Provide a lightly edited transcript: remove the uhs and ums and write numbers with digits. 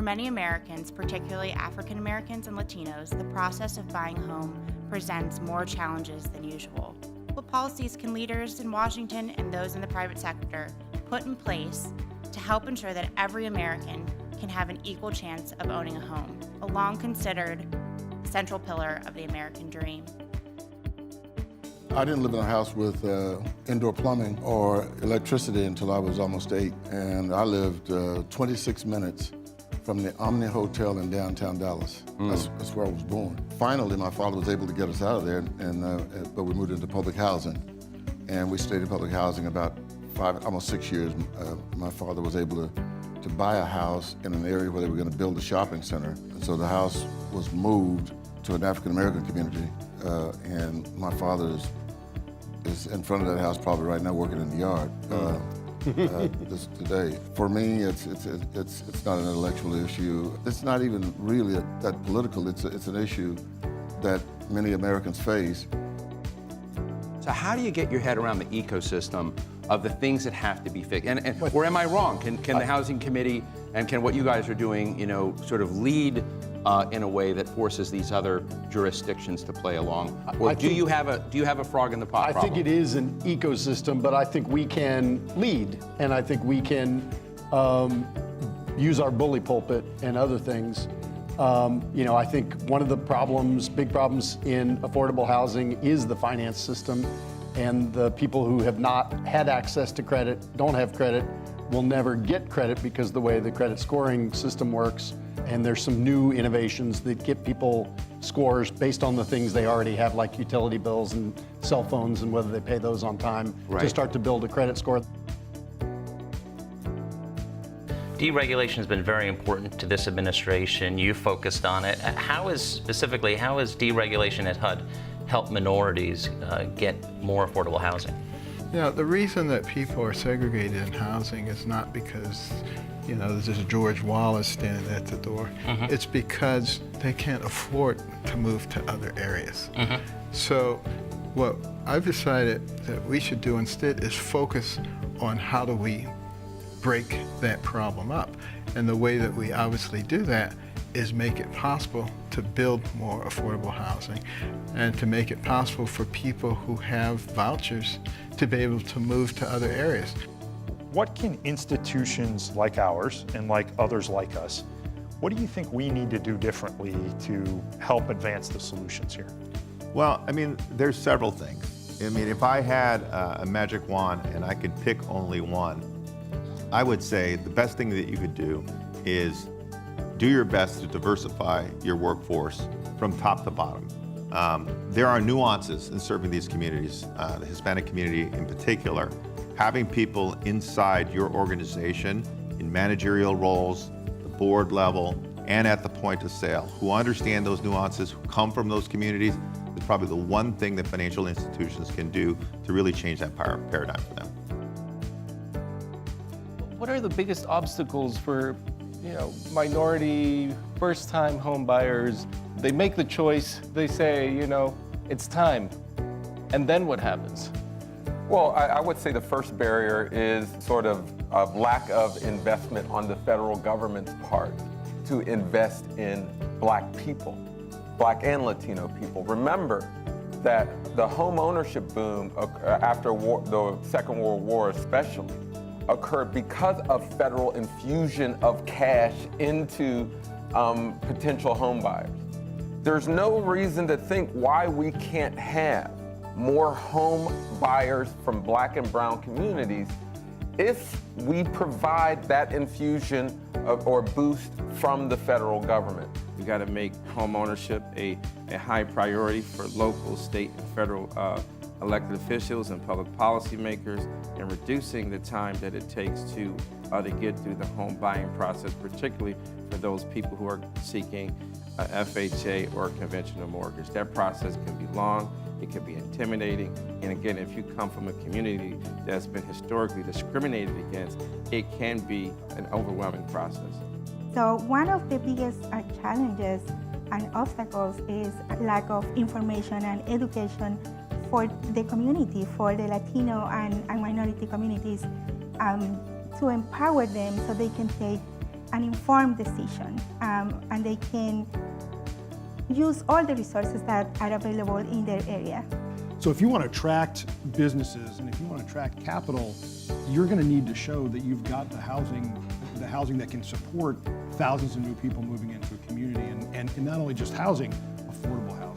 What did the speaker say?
many Americans, particularly African Americans and Latinos, the process of buying a home presents more challenges than usual. What policies can leaders in Washington and those in the private sector put in place to help ensure that every American can have an equal chance of owning a home, a long considered central pillar of the American dream? I didn't live in a house with indoor plumbing or electricity until I was almost 8, and I lived 26 minutes from the Omni Hotel in downtown Dallas. That's where I was born. Finally, my father was able to get us out of there, but we moved into public housing, and we stayed in public housing about almost 6 years. My father was able to buy a house in an area where they were going to build a shopping center, and so the house was moved to an African American community, and my father is in front of that house probably right now working in the yard today. For me, it's not an intellectual issue. It's not even really that political. It's an issue that many Americans face. So how do you get your head around the ecosystem of the things that have to be fixed? Or am I wrong? Can the Housing Committee and can what you guys are doing, sort of lead in a way that forces these other jurisdictions to play along? Or do you have a frog in the pot problem? I think it is an ecosystem, but I think we can lead, and I think we can use our bully pulpit and other things. I think one of the big problems in affordable housing is the finance system, and the people who have not had access to credit, don't have credit, will never get credit because of the way the credit scoring system works. And there's some new innovations that get people scores based on the things they already have, like utility bills and cell phones and whether they pay those on time, to start to build a credit score. Deregulation has been very important to this administration. You focused on it. How has deregulation at HUD helped minorities get more affordable housing? The reason that people are segregated in housing is not because there's just George Wallace standing at the door. It's because they can't afford to move to other areas. So what I've decided that we should do instead is focus on how do we break that problem up. And the way that we obviously do that is make it possible to build more affordable housing and to make it possible for people who have vouchers to be able to move to other areas. What can institutions like ours and like others like us, what do you think we need to do differently to help advance the solutions here? Well, there's several things. If I had a magic wand and I could pick only one, I would say the best thing that you could do is do your best to diversify your workforce from top to bottom. There are nuances in serving these communities, the Hispanic community in particular. Having people inside your organization in managerial roles, the board level, and at the point of sale, who understand those nuances, who come from those communities, is probably the one thing that financial institutions can do to really change that paradigm for them. What are the biggest obstacles for minority first-time home buyers? They make the choice, they say, it's time. And then what happens? Well, I would say the first barrier is sort of a lack of investment on the federal government's part to invest in Black people, Black and Latino people. Remember that the home ownership boom after the Second World War especially occurred because of federal infusion of cash into potential home buyers. There's no reason to think why we can't have more home buyers from Black and brown communities if we provide that infusion or boost from the federal government. We got to make home ownership a high priority for local, state, and federal elected officials and public policy makers, and reducing the time that it takes to get through the home buying process, particularly for those people who are seeking a FHA or a conventional mortgage. That process can be long, it can be intimidating, and again, if you come from a community that's been historically discriminated against, it can be an overwhelming process. So one of the biggest challenges and obstacles is lack of information and education for the community, for the Latino and minority communities, to empower them so they can take an informed decision, and they can use all the resources that are available in their area. So if you want to attract businesses and if you want to attract capital, you're going to need to show that you've got the housing that can support thousands of new people moving into a community, and not only just housing, affordable housing.